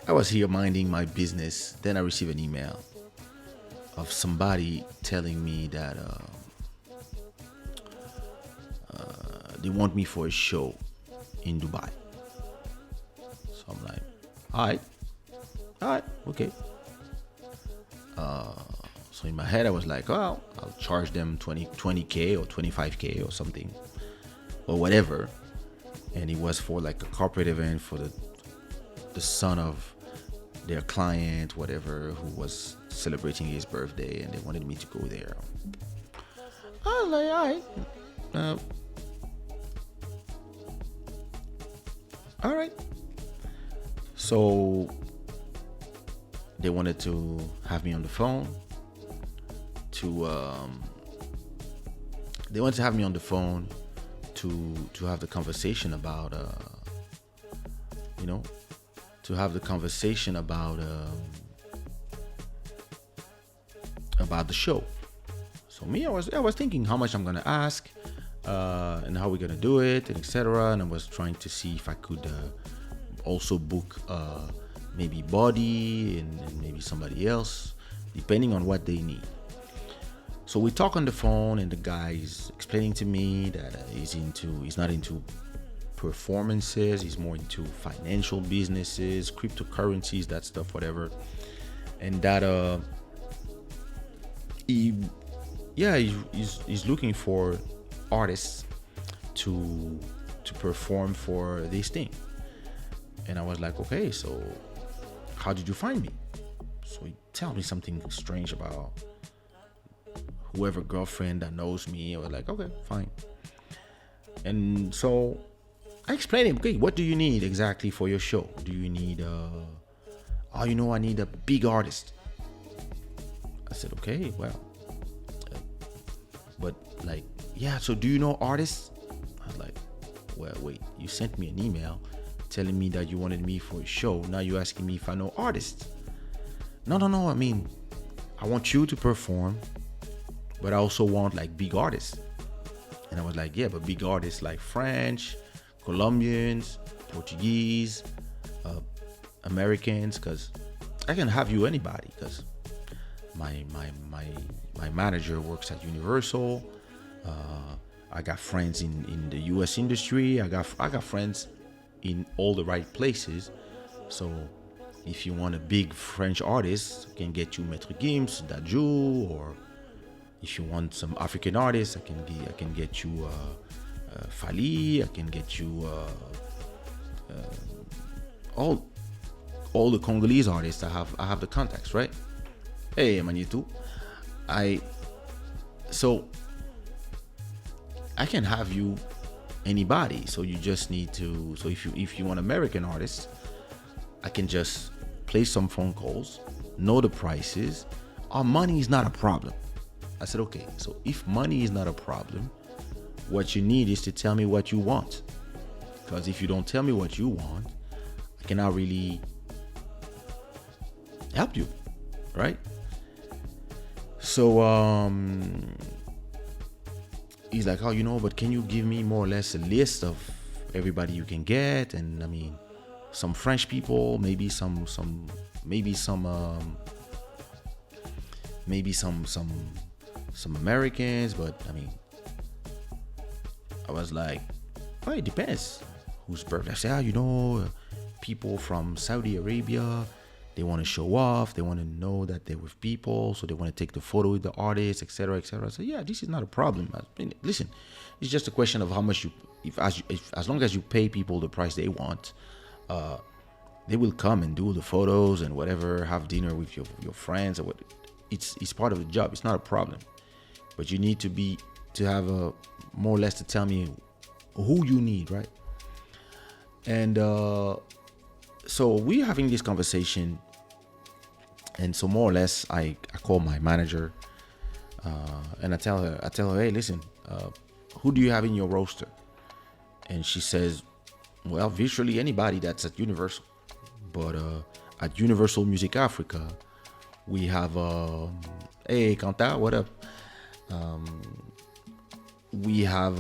I was here minding my business. Then I received an email of somebody telling me that they want me for a show in Dubai. So I'm like, all right, okay. So in my head, I was like, well, I'll charge them 20K or 25K or something or whatever. And it was for like a corporate event for the son of their client, whatever, who was celebrating his birthday, and they wanted me to go there. I was like, all right. All right. So they wanted to have me on the phone they wanted to have me on the phone to have the conversation about to have the conversation about the show. So me, I was thinking how much I'm gonna ask and how we're gonna do it, and etc. And I was trying to see if I could also book maybe Body and maybe somebody else, depending on what they need. So we talk on the phone, and the guy is explaining to me that he's not into performances. He's more into financial businesses, cryptocurrencies, that stuff, whatever. And that he's looking for artists to perform for this thing. And I was like, okay, so how did you find me? So he tell me something strange about whoever girlfriend that knows me. I was like, okay, fine. And so I explained him, okay, what do you need exactly for your show? Do you need I need a big artist. I said, okay, well, but like, yeah, so do you know artists? I was like, well, wait, you sent me an email telling me that you wanted me for a show. Now you're asking me if I know artists. No, I mean, I want you to perform, but I also want like big artists. And I was like, yeah, but big artists like French, Colombians, Portuguese, Americans, because I can have you anybody, because my manager works at Universal. I got friends in the US industry. I got friends in all the right places. So if you want a big French artist, I can get you Maître Gims, Daju, or if you want some African artists, I can get you Fali. I can get you all the Congolese artists. I have the contacts, right? Hey, Manitou. So I can have you anybody. So you just need to. So if you want American artists, I can just place some phone calls, know the prices. Our money is not a problem. I said, okay. So if money is not a problem, what you need is to tell me what you want. Because if you don't tell me what you want, I cannot really help you, right? So he's like, oh, but can you give me more or less a list of everybody you can get? And I mean, some French people, maybe some Americans, but I mean, I was like, well, it depends whose birthday. I said, people from Saudi Arabia, they want to show off, they want to know that they're with people, so they want to take the photo with the artist, etc., etc. So yeah, this is not a problem. I mean, listen, it's just a question of how much if as long as you pay people the price they want, they will come and do the photos and whatever, have dinner with your friends or what. It's part of the job. It's not a problem, but you need to have a more or less to tell me who you need, right? And so we're having this conversation, and so more or less I call my manager and I tell her, hey, listen, who do you have in your roster? And she says, well, virtually anybody that's at Universal, but at Universal Music Africa we have hey Kanta, what up? We have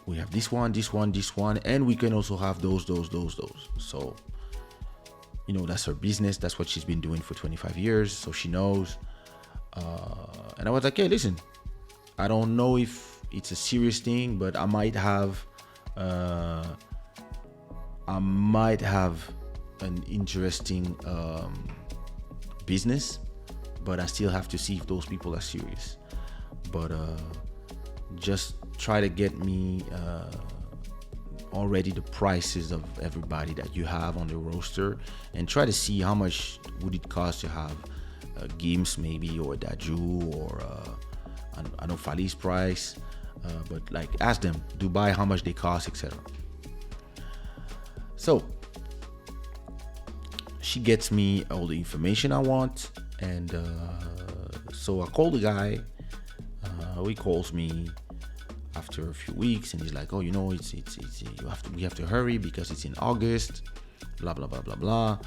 we have this one, this one, this one, and we can also have those. So, that's her business. That's what she's been doing for 25 years. So she knows. And I was like, hey, listen, I don't know if it's a serious thing, but I might have an interesting business, but I still have to see if those people are serious. But just try to get me already the prices of everybody that you have on the roster, and try to see how much would it cost to have Gims maybe, or Daju, or I know Fali's price, but like ask them Dubai how much they cost, etc. So she gets me all the information I want, and so I call the guy. He calls me after a few weeks, and he's like, "Oh, it's we have to hurry because it's in August, blah blah blah blah blah.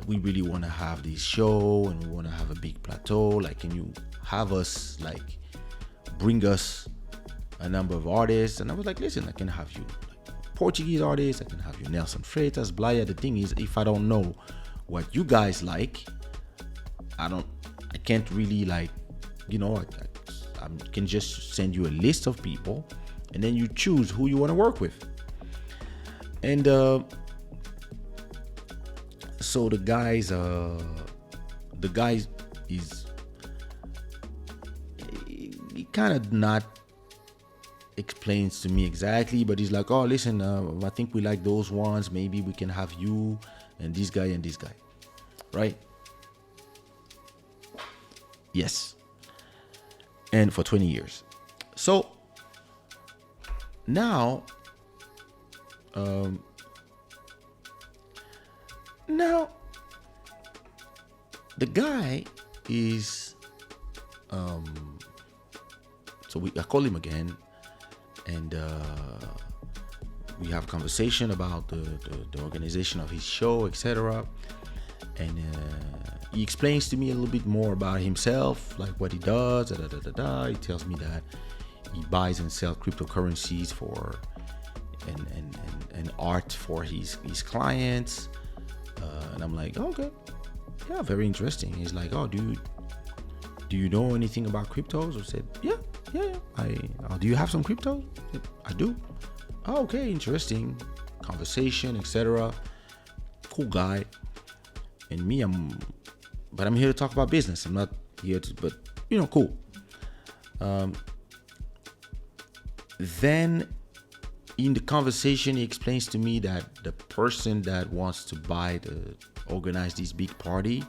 We really want to have this show, and we want to have a big plateau. Like, can you have us bring us a number of artists?" And I was like, "Listen, I can have you Portuguese artists, I can have you Nelson Freitas, Blaya. The thing is, if I don't know what you guys like, I can't really I can just send you a list of people, and then you choose who you want to work with." And so the guys is he kind of not explains to me exactly, but he's like, "Oh, listen, I think we like those ones. Maybe we can have you and this guy, right?" Yes. And for 20 years. So now the guy is so I call him again, and we have a conversation about the organization of his show, etc. And he explains to me a little bit more about himself, like what he does. He tells me that he buys and sells cryptocurrencies for and art for his clients. And I'm like, "Oh, okay, yeah, very interesting." He's like, "Oh, do you know anything about cryptos?" I said, Yeah. Do you have some cryptos? I said, "I do." "Oh, okay, interesting conversation, etc. Cool guy." And me, I'm here to talk about business. I'm not here to, but cool. Then in the conversation, he explains to me that the person that wants to organize this big party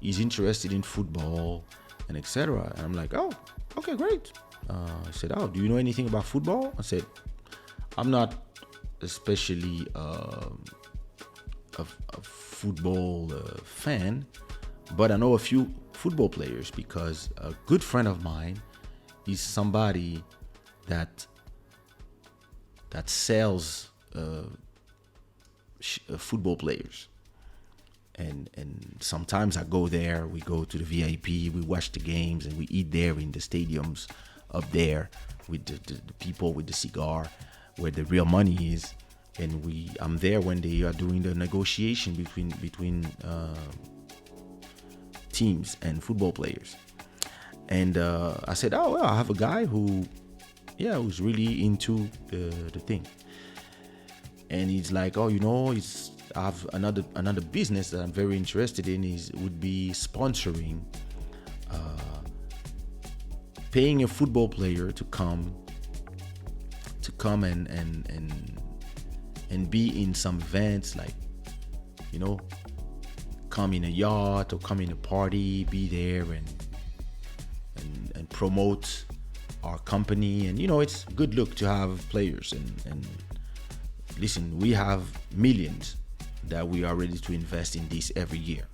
is interested in football and etc. And I'm like, "Oh, okay, great." I said, "Oh, do you know anything about football?" I said, "I'm not especially a football fan, but I know a few football players because a good friend of mine is somebody that sells football players, and sometimes I go there. We go to the VIP, we watch the games, and we eat there in the stadiums up there with the people with the cigar, where the real money is." And I'm there when they are doing the negotiation between teams and football players. And I said, "Oh, well, I have a guy who's really into the thing." And he's like, "Oh, I have another business that I'm very interested in. Would be sponsoring, paying a football player to come and be in some events, like, come in a yacht or come in a party, be there and promote our company. And it's good look to have players, and listen, we have millions that we are ready to invest in this every year."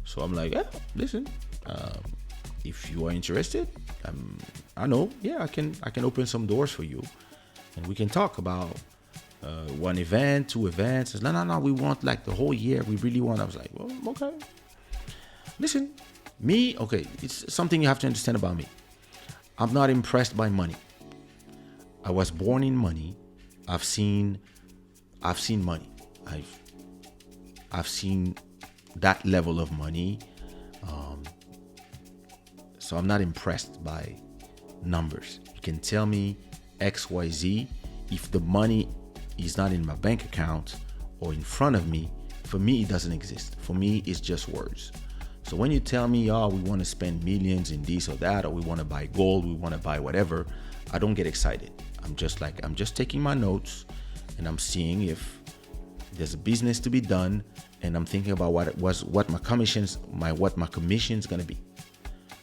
So I'm like, "Yeah, listen, if you are interested, I know, yeah, I can open some doors for you, and we can talk about one event, 2 events." Says, no, we want like the whole year. We really want. I was like, "Well, okay. Listen, it's something you have to understand about me. I'm not impressed by money. I was born in money. I've seen money. I've seen that level of money. So I'm not impressed by numbers. You can tell me X, Y, Z. If the money is not in my bank account or in front of me, for me, it doesn't exist. For me, it's just words. So when you tell me, oh, we want to spend millions in this or that, or we want to buy gold, we want to buy whatever, I don't get excited. I'm just taking my notes and I'm seeing if there's a business to be done, and I'm thinking about what my commission's gonna be.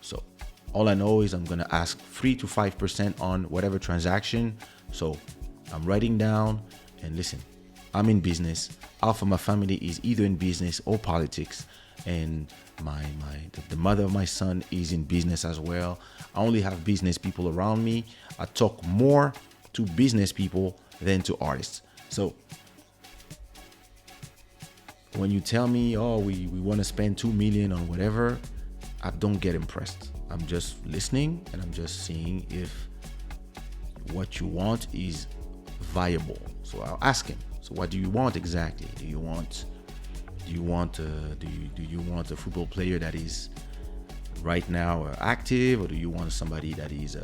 So all I know is I'm gonna ask 3 to 5% on whatever transaction. So I'm writing down, and listen, I'm in business. Half of my family is either in business or politics, and the mother of my son is in business as well. I only have business people around me. I talk more to business people than to artists. So when you tell me, oh, we want to spend 2 million on whatever, I don't get impressed. I'm just listening, and I'm just seeing if what you want is viable. So I'll ask him, so what do you want exactly? Do you want a football player that is right now active, or do you want somebody that is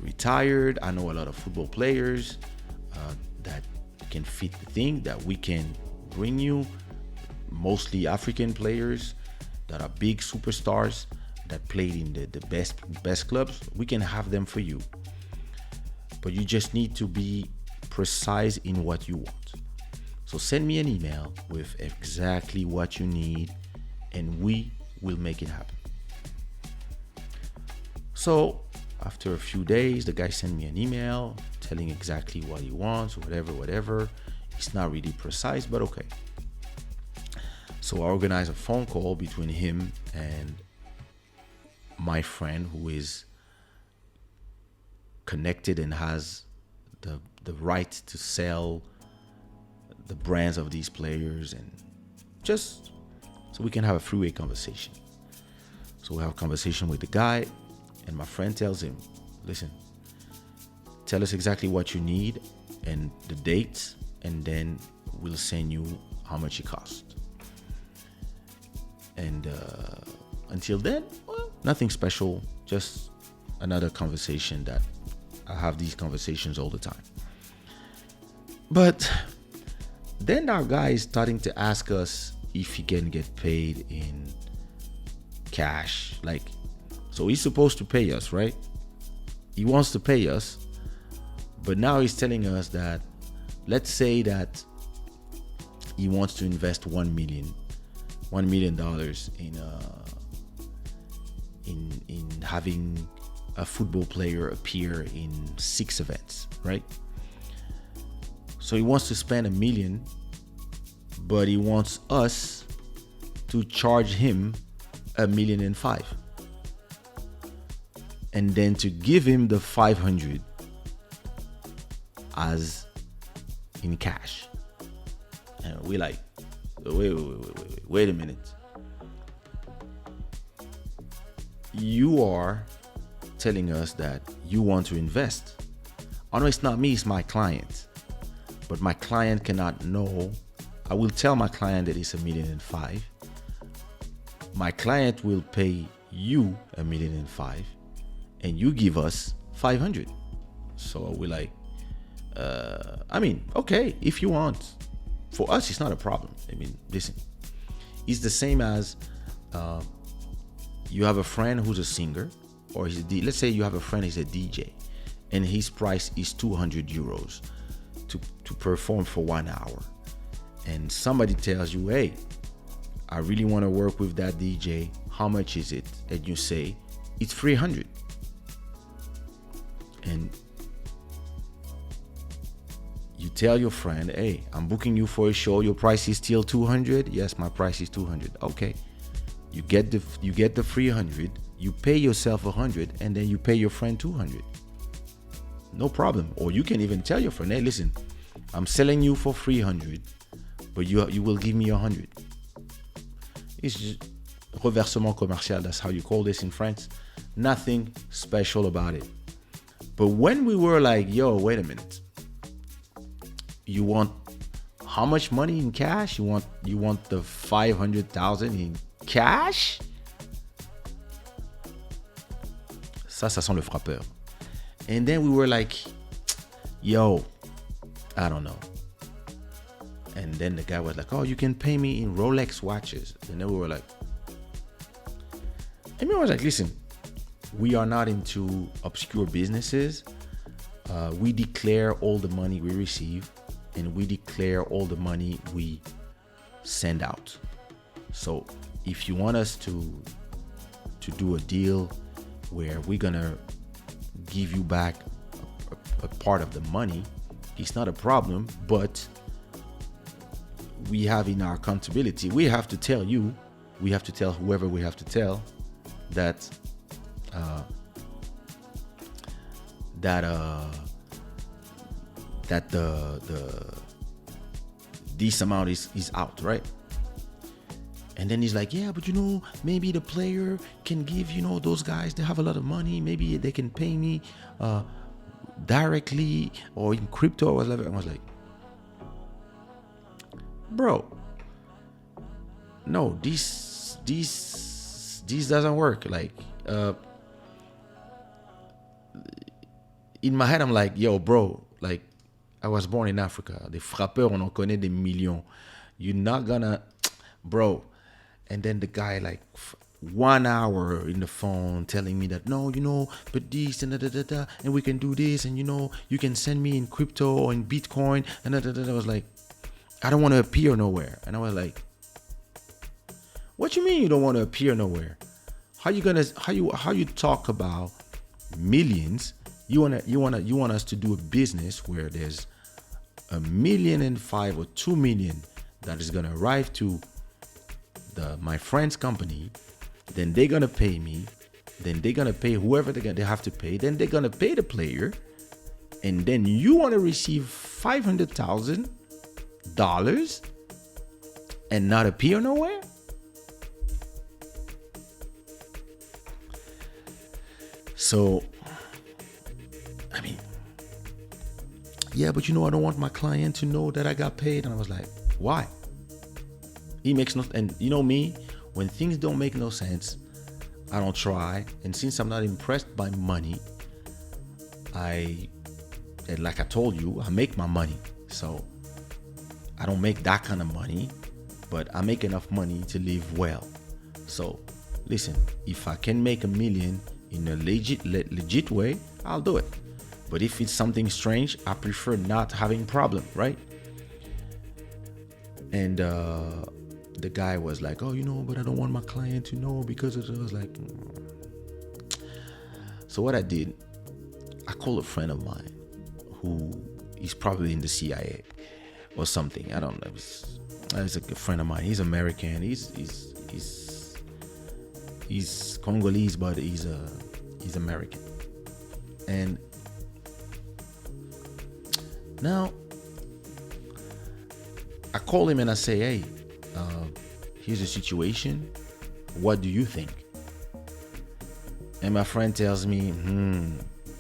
retired? I know a lot of football players that can fit the thing that we can bring you, mostly African players that are big superstars that played in the best clubs. We can have them for you, but you just need to be precise in what you want. So send me an email with exactly what you need, and we will make it happen. So after a few days, the guy sent me an email telling exactly what he wants, whatever. It's not really precise, but okay. So I organized a phone call between him and my friend who is connected and has the right to sell the brands of these players, and just so we can have a freeway conversation. So we have a conversation with the guy, and my friend tells him, listen, tell us exactly what you need and the dates, and then we'll send you how much it costs. And until then, well, nothing special, just another conversation that I have these conversations all the time. But then our guy is starting to ask us if he can get paid in cash. Like, so he's supposed to pay us, right? He wants to pay us, but now he's telling us that, let's say that he wants to invest $1 million in having a football player appear in 6 events, right? So he wants to spend $1 million, but he wants us to charge him $1.5 million, and then to give him the 500 as in cash. And we're like, wait a minute. You are telling us that you want to invest. Oh no, it's not me, it's my client. But my client cannot know. I will tell my client that it's $1.5 million. My client will pay you $1.5 million, and you give us 500. So we're like, okay, if you want. For us, it's not a problem. I mean, listen, it's the same as you have a friend who's a singer, or let's say you have a friend who's a DJ, and his price is 200 euros to perform for 1 hour. And somebody tells you, hey, I really want to work with that DJ. How much is it? And you say, it's 300. And you tell your friend, hey, I'm booking you for a show. Your price is still 200. Yes, my price is 200. Okay. You get the 300. You pay yourself 100, and then you pay your friend 200. No problem. Or you can even tell your friend, hey, listen, I'm selling you for 300, but you will give me 100. It's just reversement commercial. That's how you call this in France. Nothing special about it. But when we were like, yo, wait a minute. You want how much money in cash? You want the 500,000 in cash? Ça sent le frappeur. And then we were like, yo, I don't know. And then the guy was like, oh, you can pay me in Rolex watches. And then we were like, and I was like, listen, we are not into obscure businesses. We declare all the money we receive, and we declare all the money we send out. So if you want us to do a deal where we're gonna give you back a part of the money, it's not a problem. But we have in our accountability, we have to tell you, we have to tell whoever we have to tell that this amount is out, right? And then he's like, yeah, but maybe the player can give, those guys, they have a lot of money, maybe they can pay me directly or in crypto or whatever. I was like, bro, no, this doesn't work. Like, in my head, I'm like, yo, bro, like, I was born in Africa. Des frappeurs, on en connaît des millions. You're not gonna, bro. And then the guy, like, 1 hour in the phone telling me that, no, but this and da, and we can do this, and you can send me in crypto or in Bitcoin, and I was like, I don't want to appear nowhere. And I was like, what you mean you don't want to appear nowhere? How you talk about millions? You want us to do a business where there's 1.5 million or 2 million that is gonna arrive to my friend's company. Then they're gonna pay me. Then they're gonna pay whoever they have to pay. Then they're gonna pay the player. And then you want to receive $500,000 and not appear nowhere? So, I mean, yeah, but I don't want my client to know that I got paid. And I was like, why? He makes no, and me, when things don't make no sense, I don't try. And since I'm not impressed by money, and like I told you, I make my money. So I don't make that kind of money, but I make enough money to live well. So listen, if I can make 1 million in a legit way, I'll do it. But if it's something strange, I prefer not having problem, right? And the guy was like, oh, but I don't want my client to know because I was like, So what I did, I called a friend of mine who is probably in the CIA or something. I don't know. He's a friend of mine. He's American. He's Congolese, but he's American. And now I call him and I say, hey, here's the situation. What do you think? And my friend tells me,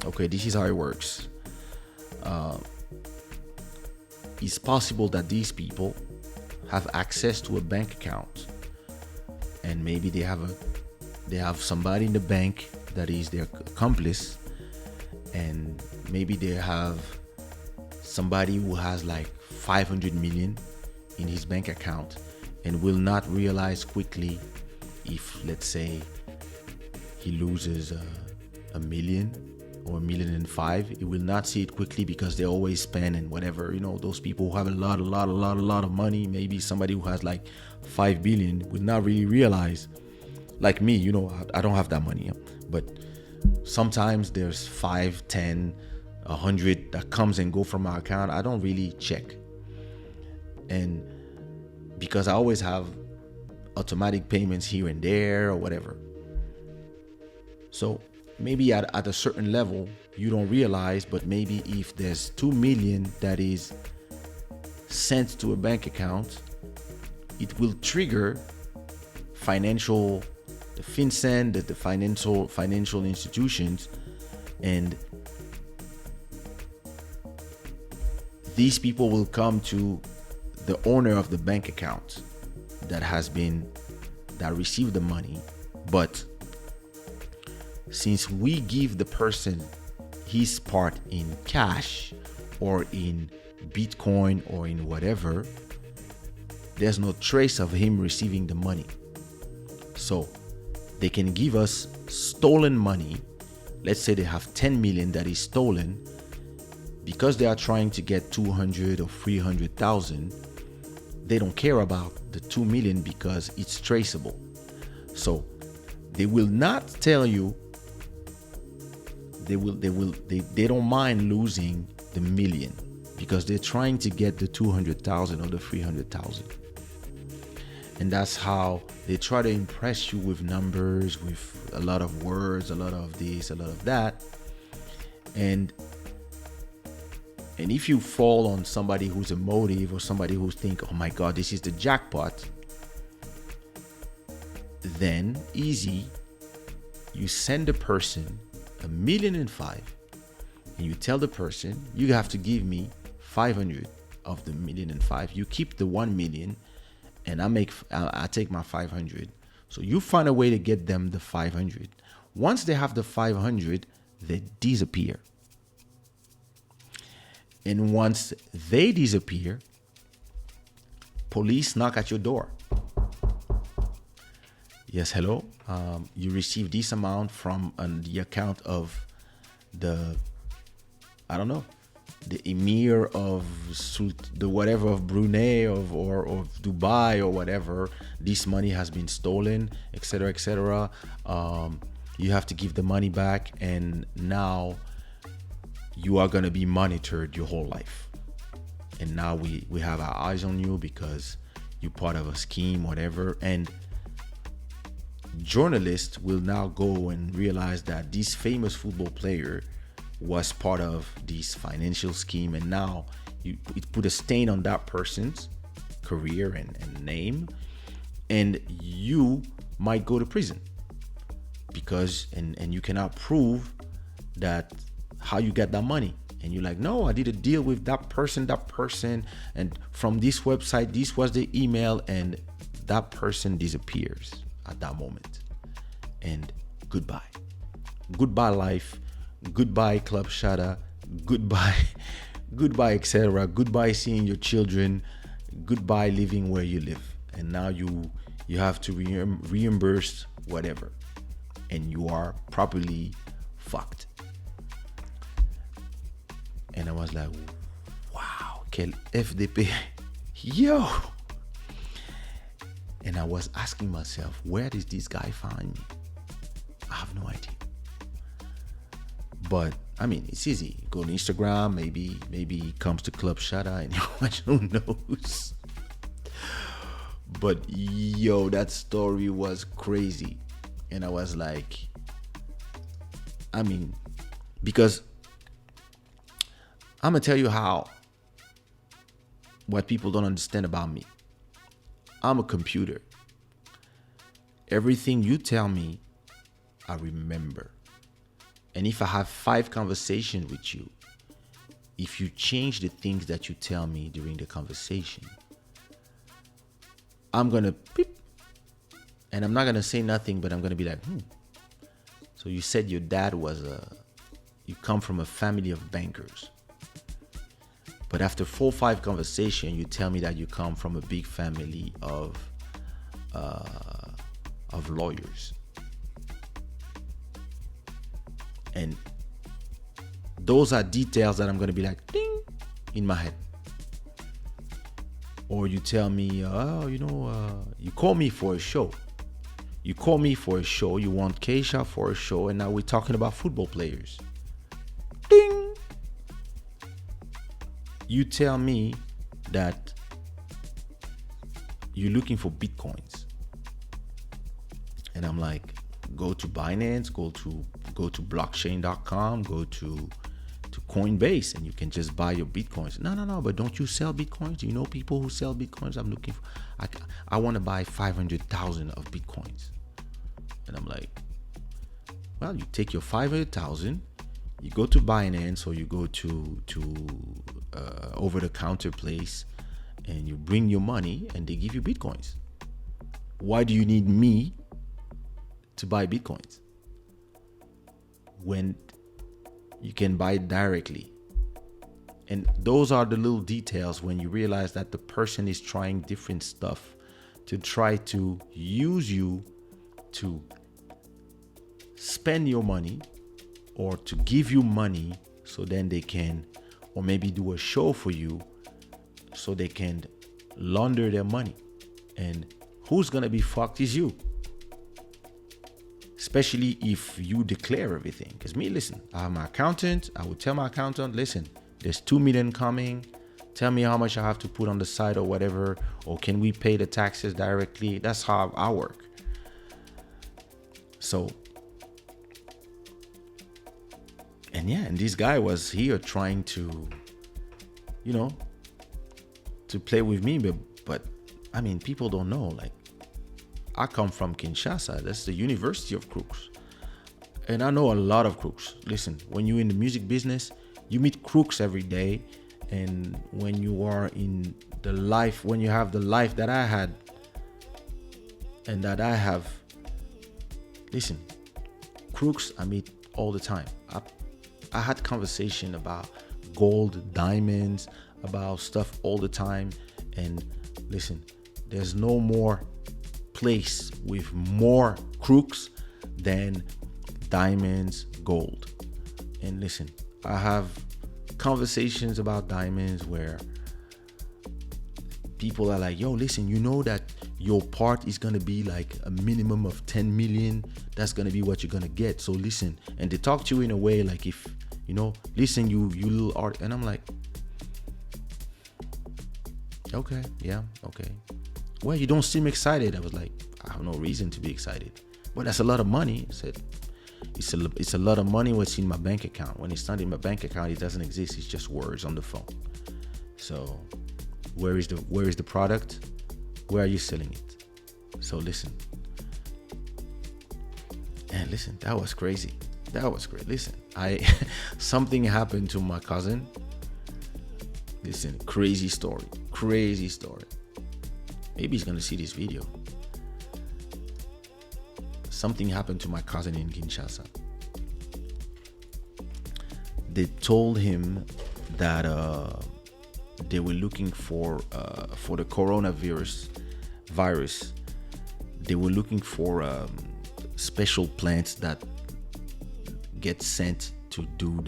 okay, this is how it works. It's possible that these people have access to a bank account, and maybe they have somebody in the bank that is their accomplice, and maybe they have somebody who has like 500 million in his bank account and will not realize quickly if, let's say, he loses 1 million or 1.5 million. He will not see it quickly because they always spend and whatever. Those people who have a lot of money, maybe somebody who has like 5 billion will not really realize. Like me, I don't have that money, but sometimes there's 5, 10, 100 that comes and go from my account. I don't really check. And because I always have automatic payments here and there or whatever. So maybe at a certain level, you don't realize, but maybe if there's 2 million that is sent to a bank account, it will trigger financial the FinCEN, the financial institutions, and these people will come to the owner of the bank account that received the money. But since we give the person his part in cash or in Bitcoin or in whatever, there's no trace of him receiving the money. So they can give us stolen money. Let's say they have 10 million that is stolen. Because they are trying to get 200 or 300,000, they don't care about the 2 million because it's traceable. So they will not tell you, they don't mind losing the million because they're trying to get the 200,000 or the 300,000. And that's how they try to impress you with numbers, with a lot of words, a lot of this, a lot of that. And if you fall on somebody who's emotive or somebody who think, oh my God, this is the jackpot, then easy, you send the person $1.5 million and you tell the person, you have to give me 500 of the $1.5 million. You keep the 1 million and I take my 500. So you find a way to get them the 500. Once they have the 500, they disappear. And once they disappear, police knock at your door. Yes, hello. You received this amount from the account of the emir of the whatever of Brunei or Dubai or whatever. This money has been stolen, etc., etc. You have to give the money back, and now you are going to be monitored your whole life. And now we have our eyes on you because you're part of a scheme, whatever. And journalists will now go and realize that this famous football player was part of this financial scheme, and now it put a stain on that person's career and name, and you might go to prison because and you cannot prove that how you get that money. And you're like, no, I did a deal with that person, and from this website, this was the email, and that person disappears at that moment. And goodbye life, goodbye Club Shada, goodbye etc., goodbye seeing your children, goodbye living where you live. And now you have to reimburse whatever, and you are properly fucked. And I was like, wow, quel FDP, yo. And I was asking myself, where does this guy find me? I have no idea. But I mean, it's easy. Go to Instagram, maybe he comes to Club Shada and you watch, who knows? But yo, that story was crazy. And I was like, I mean, because I'm gonna tell you what people don't understand about me. I'm a computer. Everything you tell me, I remember. And if I have 5 conversations with you, if you change the things that you tell me during the conversation, I'm gonna beep, and I'm not gonna say nothing, but I'm gonna be like, So you said your dad you come from a family of bankers. But after 4 or 5 conversations, you tell me that you come from a big family of lawyers. And those are details that I'm going to be like, ding, in my head. Or you tell me, you call me for a show. You want Kaysha for a show, and now we're talking about football players. Ding! You tell me that you're looking for Bitcoins. And I'm like, go to Binance, go to blockchain.com, go to Coinbase, and you can just buy your Bitcoins. No, but don't you sell Bitcoins? Do you know people who sell Bitcoins? I want to buy 500,000 of Bitcoins. And I'm like, well, you take your 500,000, you go to Binance, or you go to over the counter place, and you bring your money, and they give you Bitcoins. Why do you need me to buy Bitcoins when you can buy it directly? And those are the little details when you realize that the person is trying different stuff to try to use you to spend your money or to give you money, so then they can, or maybe do a show for you so they can launder their money. And who's gonna be fucked is you, especially if you declare everything. Because me, listen, I have my accountant. I would tell my accountant, listen, there's 2 million coming. Tell me how much I have to put on the side or whatever, or can we pay the taxes directly? That's how I work. So, and yeah, and this guy was here trying to, to play with me, but I mean, people don't know. Like, I come from Kinshasa. That's the University of Crooks. And I know a lot of crooks. Listen, when you're in the music business, you meet crooks every day. And when you are in the life, when you have the life that I had and that I have, listen, crooks I meet all the time. I had conversation about gold, diamonds, about stuff all the time. And listen, there's no more place with more crooks than diamonds, gold. And listen, I have conversations about diamonds where people are like, yo, listen, you know that your part is going to be like a minimum of 10 million. That's going to be what you're going to get. So listen, and they talk to you in a way like, if, listen, you little art. And I'm like, okay, yeah, okay. Well, you don't seem excited. I was like, I have no reason to be excited. But that's a lot of money. I said, it's a lot of money what's in my bank account. When it's not in my bank account, it doesn't exist. It's just words on the phone. So where is the product? Where are you selling it? So listen. And listen, that was crazy. That was great. Listen, something happened to my cousin. Listen, crazy story. Maybe he's gonna see this video. Something happened to my cousin in Kinshasa. They told him that they were looking for the coronavirus. They were looking for special plants that get sent to do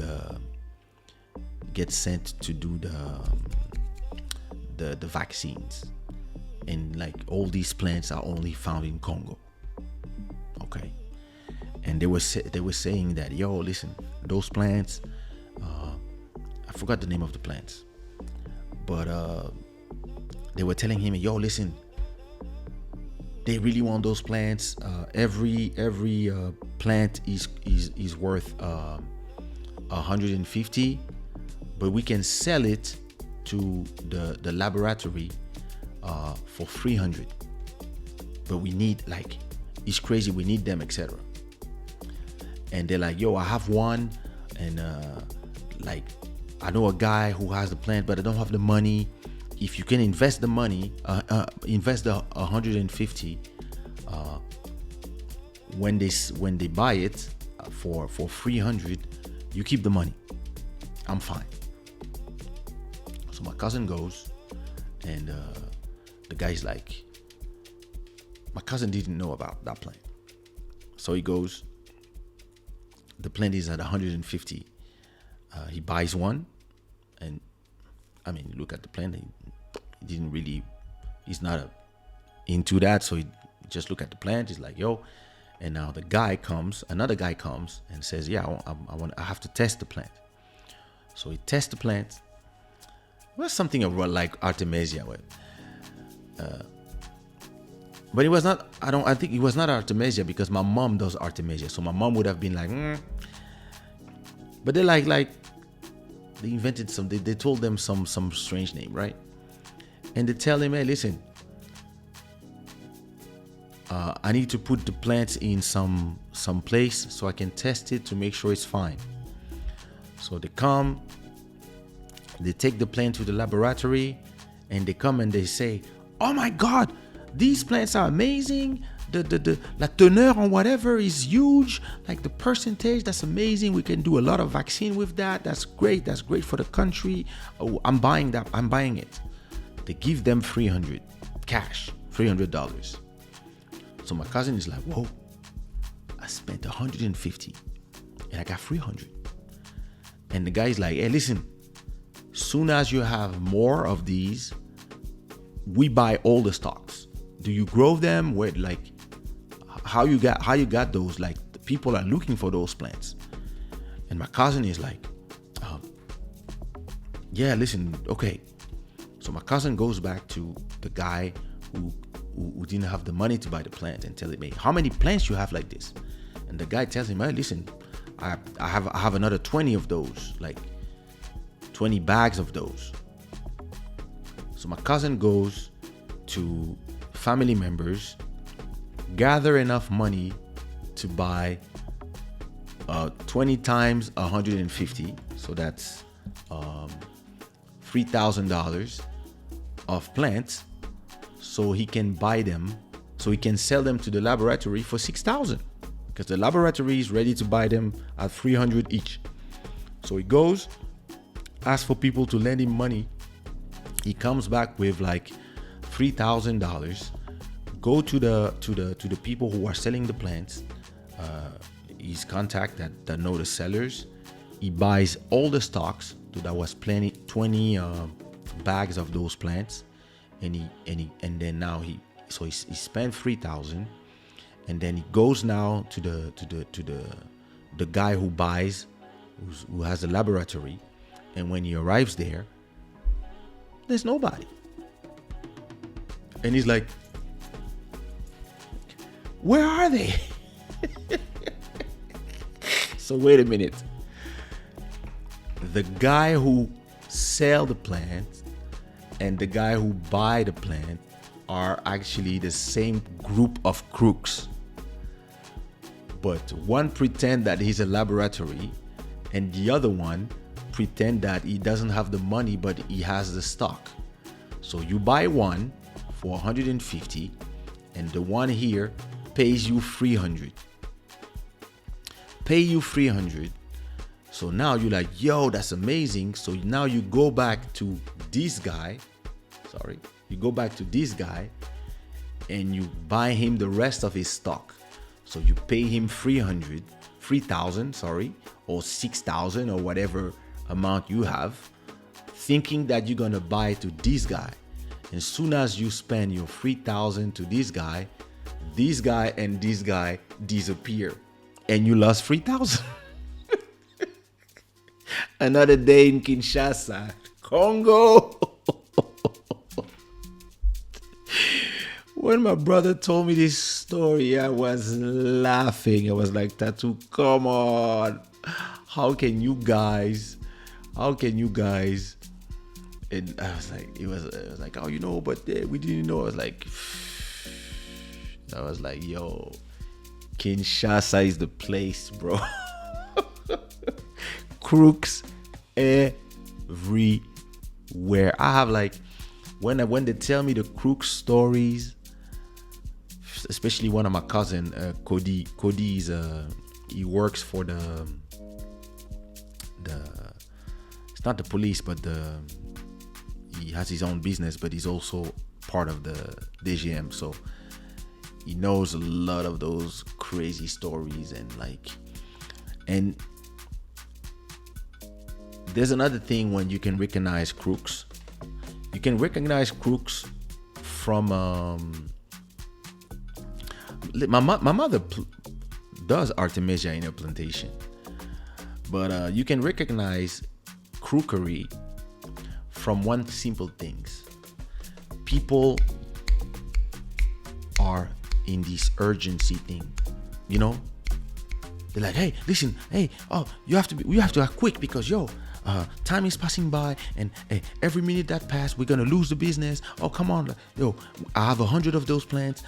the vaccines. And like, all these plants are only found in Congo. Okay. And they were saying that, yo, listen, those plants, I forgot the name of the plants, but they were telling him, yo, listen, they really want those plants. Every plant is worth 150, but we can sell it to the laboratory for 300. But we need, like, it's crazy, we need them, etc. And they're like, yo, I have one, and like, I know a guy who has the plant, but I don't have the money. If you can invest the money, invest the 150 when they buy it for 300, you keep the money. I'm fine. So my cousin goes, and the guy's like, my cousin didn't know about that plant. So he goes, the plant is at 150. He buys one, and I mean, look at the plant. He didn't really, he's not into that. So he just look at the plant. He's like, yo. And now another guy comes and says, yeah, I have to test the plant. So he tests the plant. Well, something like Artemisia. But it was not, I think it was not Artemisia, because my mom does Artemisia. So my mom would have been like, But they're like they invented they told them some strange name, right? And they tell him, hey, listen, I need to put the plants in some place so I can test it to make sure it's fine. So they come, they take the plant to the laboratory, and they come and they say, "Oh my God, these plants are amazing. The la teneur on whatever is huge. Like the percentage, that's amazing. We can do a lot of vaccine with that. That's great. That's great for the country. Oh, I'm buying that. I'm buying it." They give them $300 cash, $300. So my cousin is like, "Whoa, I spent $150 and I got $300. And the guy's like, "Hey, listen, soon as you have more of these, we buy all the stocks. Do you grow them? Where, like, how you got those? Like, the people are looking for those plants." And my cousin is like, "Yeah, listen, okay." So my cousin goes back to the guy who didn't have the money to buy the plant and tell him, "Hey, how many plants you have like this?" And the guy tells him, "Hey, listen, I have another 20 of those, like 20 bags of those." So my cousin goes to family members, gather enough money to buy 20 times 150, so that's $3,000 of plants, so he can buy them, so he can sell them to the laboratory for $6,000, because the laboratory is ready to buy them at $300 each. So he goes, asks for people to lend him money. He comes back with like $3,000. Go to the people who are selling the plants. He's contact that know the sellers. He buys all the stocks. So that was 20 bags of those plants, and then now he spent $3,000, and then he goes now to the guy who buys, who has a laboratory, and when he arrives there, there's nobody, and he's like, "Where are they?" So wait a minute. The guy who sell the plant and the guy who buy the plant are actually the same group of crooks. But one pretend that he's a laboratory, and the other one pretend that he doesn't have the money but he has the stock. So you buy one for $150, and the one here pays you $300. Pay you $300. So now you're like, "Yo, that's amazing." So now you go back to this guy. You go back to this guy and you buy him the rest of his stock. So you pay him $3,000, or $6,000, or whatever amount you have, thinking that you're gonna buy to this guy. And as soon as you spend your $3,000 to this guy and this guy disappear, and you lost $3,000. Another day in Kinshasa, Congo. When my brother told me this story, I was laughing. I was like, "Tattoo, come on. How can you guys? And I was like, it was like, "Oh, but we didn't know." I was like, "Yo, Kinshasa is the place, bro." Crooks everywhere. I have like, when they tell me the crook stories, especially one of my cousin, Cody is he works for the it's not the police, but he has his own business, but he's also part of the DGM, so he knows a lot of those crazy stories. And there's another thing when you can recognize crooks. You can recognize crooks from my mother does Artemisia in her plantation, but you can recognize crookery from one simple things. People are in this urgency thing, they're like, "Hey, listen, hey, you have to act quick, because time is passing by, and every minute that passes, we're gonna lose the business. Oh, come on, I have 100 of those plants.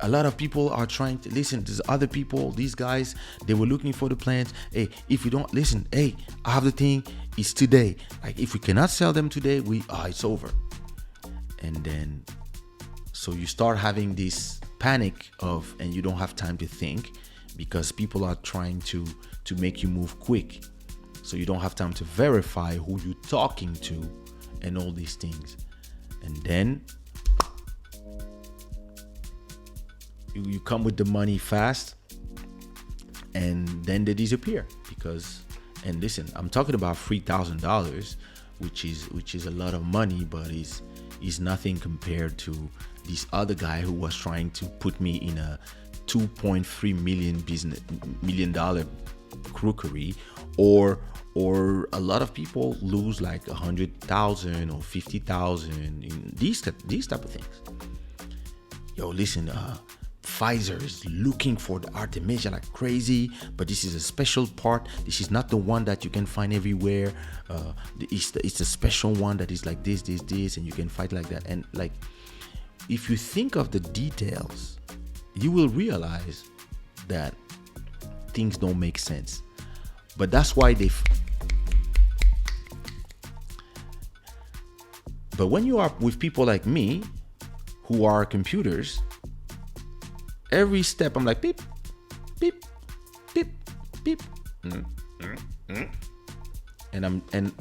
A lot of people are trying to listen. There's other people, these guys, they were looking for the plants. Hey, if you don't listen, hey, I have the thing. It's today. Like if we cannot sell them today, it's over. And then, so you start having this panic and you don't have time to think because people are trying to make you move quick. So you don't have time to verify who you're talking to and all these things. And then you come with the money fast and then they disappear because, and listen, I'm talking about $3,000, which is a lot of money, but is nothing compared to this other guy who was trying to put me in a $2.3 million crookery, or a lot of people lose like 100,000 or 50,000 in these type of things. Yo, listen, Pfizer is looking for the Artemisia like crazy, but this is a special part. This is not the one that you can find everywhere. It's a special one that is like this, and you can fight like that. And like, if you think of the details, you will realize that things don't make sense. But that's why but when you are with people like me who are computers, every step I'm like beep, beep, beep, beep. And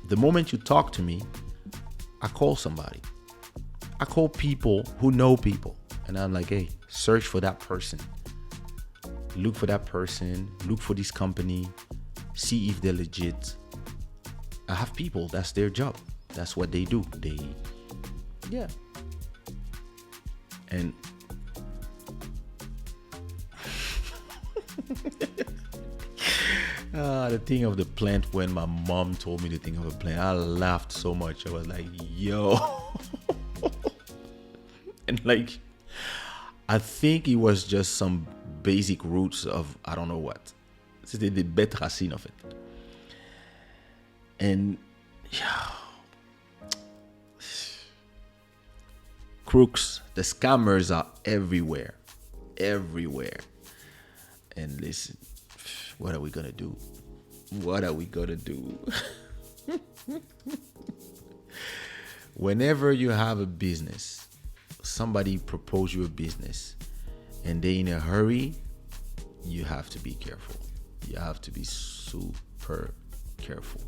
the moment you talk to me, I call somebody. I call people who know people. And I'm like, hey, search for that person. Look for that person. Look for this company. See if they're legit. I have people, that's their job. That's what they do. Yeah. And the thing of the plant, when my mom told me the thing of a plant, I laughed so much. I was like, yo. And like, I think it was just some basic roots of, I don't know what. C'était des bêtes racines, en fait. And, yeah. Crooks, the scammers are everywhere. Everywhere. And listen, what are we gonna do? What are we gonna do? Whenever you have a business, somebody propose you a business and they in a hurry, you have to be careful. You have to be super careful.